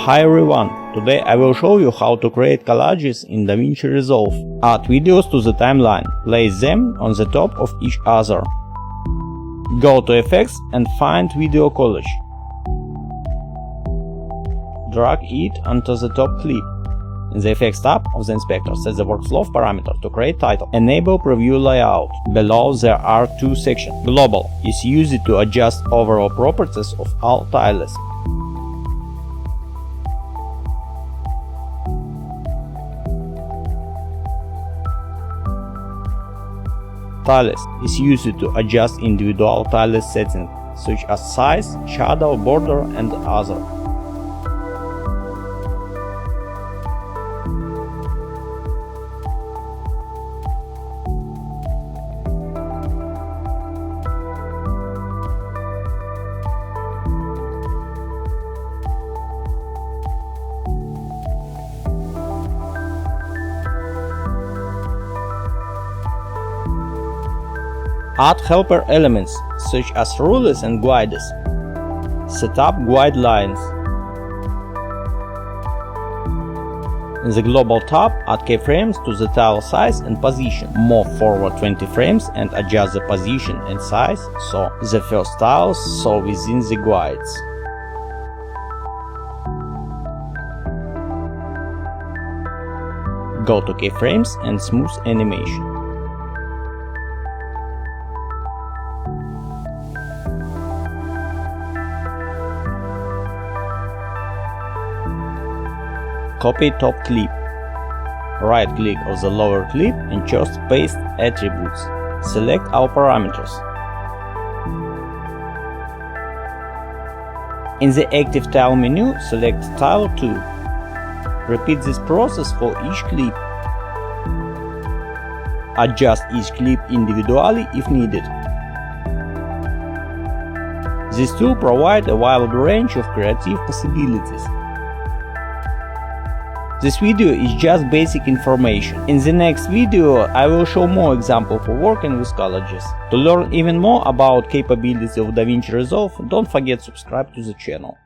Hi everyone, today I will show you how to create collages in DaVinci Resolve. Add videos to the timeline, place them on the top of each other. Go to Effects and find Video Collage. Drag it onto the top clip. In the Effects tab of the inspector, set the workflow parameter to create title. Enable Preview Layout. Below there are two sections. Global is used to adjust overall properties of all tiles. Tiles is used to adjust individual tile settings, such as size, shadow, border, and other. Add helper elements, such as rulers and guides. Set up guidelines. In the Global tab, add keyframes to the tile size and position. Move forward 20 frames and adjust the position and size so the first tiles are within the guides. Go to keyframes and smooth animation. Copy top clip. Right-click on the lower clip and choose Paste Attributes. Select all parameters. In the Active Tile menu, select Tile 2. Repeat this process for each clip. Adjust each clip individually if needed. This tool provides a wide range of creative possibilities. This video is just basic information. In the next video I will show more examples for working with collages. To learn even more about capabilities of DaVinci Resolve, don't forget to subscribe to the channel.